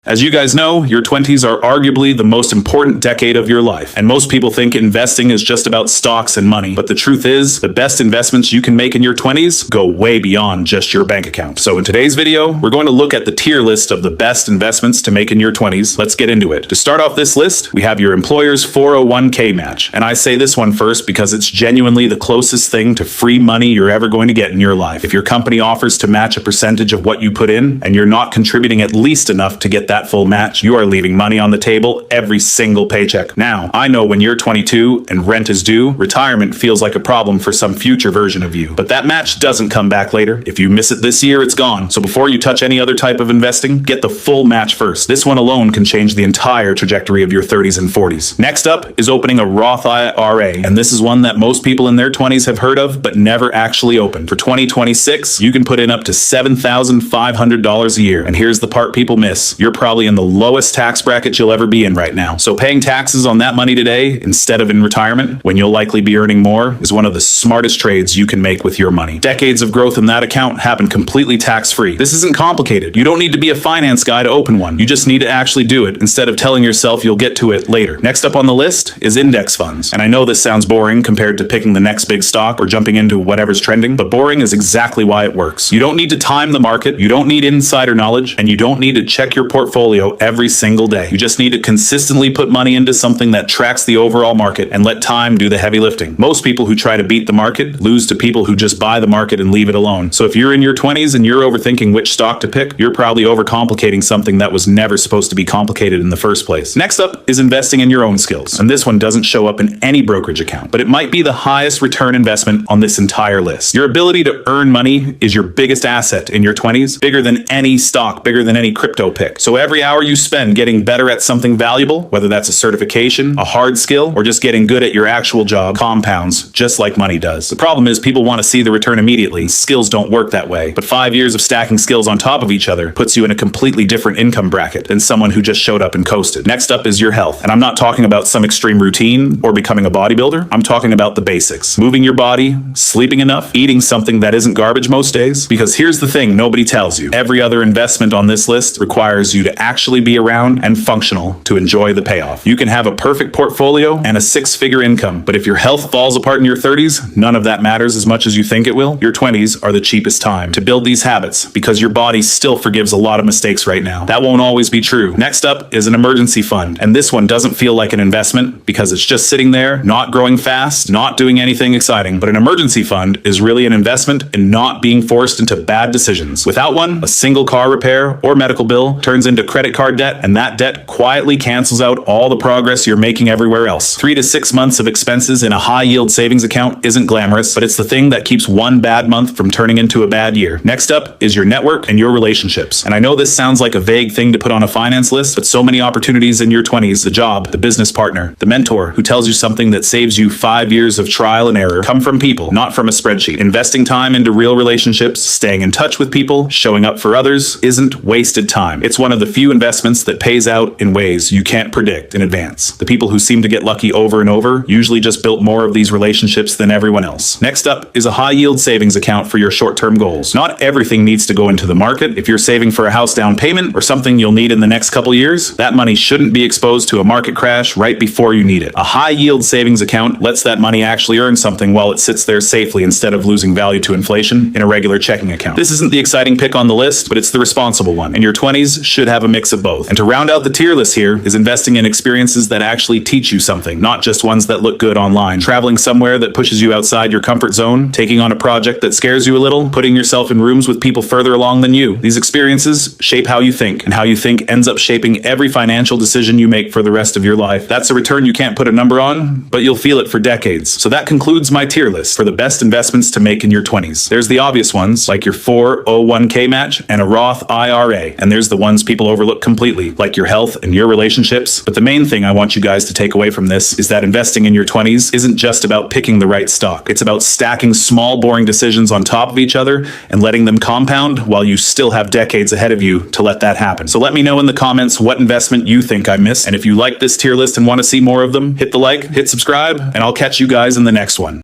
As you guys know, your 20s are arguably the most important decade of your life, and most people think investing is just about stocks and money. But the truth is, the best investments you can make in your 20s go way beyond just your bank account. So in today's video, we're going to look at the tier list of the best investments to make in your 20s. Let's get into it. To start off this list, we have your employer's 401k match. And I say this one first because it's genuinely the closest thing to free money you're ever going to get in your life. If your company offers to match a percentage of what you put in, and you're not contributing at least enough to get that full match, you are leaving money on the table every single paycheck. Now, I know when you're 22 and rent is due, retirement feels like a problem for some future version of you. But that match doesn't come back later. If you miss it this year, it's gone. So before you touch any other type of investing, get the full match first. This one alone can change the entire trajectory of your 30s and 40s. Next up is opening a Roth IRA, and this is one that most people in their 20s have heard of, but never actually opened. For 2026, you can put in up to $7,500 a year. And here's the part people miss. You're probably in the lowest tax bracket you'll ever be in right now. So paying taxes on that money today instead of in retirement, when you'll likely be earning more, is one of the smartest trades you can make with your money. Decades of growth in that account happen completely tax-free. This isn't complicated. You don't need to be a finance guy to open one. You just need to actually do it instead of telling yourself you'll get to it later. Next up on the list is index funds. And I know this sounds boring compared to picking the next big stock or jumping into whatever's trending, but boring is exactly why it works. You don't need to time the market, you don't need insider knowledge, and you don't need to check your portfolio every single day. You just need to consistently put money into something that tracks the overall market and let time do the heavy lifting. Most people who try to beat the market lose to people who just buy the market and leave it alone. So if you're in your 20s and you're overthinking which stock to pick, you're probably overcomplicating something that was never supposed to be complicated in the first place. Next up is investing in your own skills. And this one doesn't show up in any brokerage account, but it might be the highest return investment on this entire list. Your ability to earn money is your biggest asset in your 20s, bigger than any stock, bigger than any crypto pick. So every hour you spend getting better at something valuable, whether that's a certification, a hard skill, or just getting good at your actual job, compounds just like money does. The problem is people want to see the return immediately. Skills don't work that way. But 5 years of stacking skills on top of each other puts you in a completely different income bracket than someone who just showed up and coasted. Next up is your health. And I'm not talking about some extreme routine or becoming a bodybuilder. I'm talking about the basics. Moving your body, sleeping enough, eating something that isn't garbage most days. Because here's the thing nobody tells you. Every other investment on this list requires you to actually be around and functional to enjoy the payoff. You can have a perfect portfolio and a six-figure income, but if your health falls apart in your 30s, none of that matters as much as you think it will. Your 20s are the cheapest time to build these habits because your body still forgives a lot of mistakes right now. That won't always be true. Next up is an emergency fund, and this one doesn't feel like an investment because it's just sitting there, not growing fast, not doing anything exciting. But an emergency fund is really an investment in not being forced into bad decisions. Without one, a single car repair or medical bill turns into credit card debt, and that debt quietly cancels out all the progress you're making everywhere else. 3 to 6 months of expenses in a high-yield savings account isn't glamorous, but it's the thing that keeps one bad month from turning into a bad year. Next up is your network and your relationships. And I know this sounds like a vague thing to put on a finance list, but so many opportunities in your 20s, the job, the business partner, the mentor who tells you something that saves you 5 years of trial and error, come from people, not from a spreadsheet. Investing time into real relationships, staying in touch with people, showing up for others isn't wasted time. It's one of the few investments that pays out in ways you can't predict in advance. The people who seem to get lucky over and over usually just built more of these relationships than everyone else. Next up is a high-yield savings account for your short-term goals. Not everything needs to go into the market. If you're saving for a house down payment or something you'll need in the next couple years, that money shouldn't be exposed to a market crash right before you need it. A high-yield savings account lets that money actually earn something while it sits there safely instead of losing value to inflation in a regular checking account. This isn't the exciting pick on the list, but it's the responsible one, and your 20s should have a mix of both. And to round out the tier list here is investing in experiences that actually teach you something, not just ones that look good online. Traveling somewhere that pushes you outside your comfort zone, taking on a project that scares you a little, putting yourself in rooms with people further along than you. These experiences shape how you think, and how you think ends up shaping every financial decision you make for the rest of your life. That's a return you can't put a number on, but you'll feel it for decades. So that concludes my tier list for the best investments to make in your 20s. There's the obvious ones, like your 401k match and a Roth IRA, and there's the ones people overlook completely, like your health and your relationships. But the main thing I want you guys to take away from this is that investing in your 20s isn't just about picking the right stock. It's about stacking small, boring decisions on top of each other and letting them compound while you still have decades ahead of you to let that happen. So let me know in the comments what investment you think I missed. And if you like this tier list and want to see more of them, hit the like, hit subscribe, and I'll catch you guys in the next one.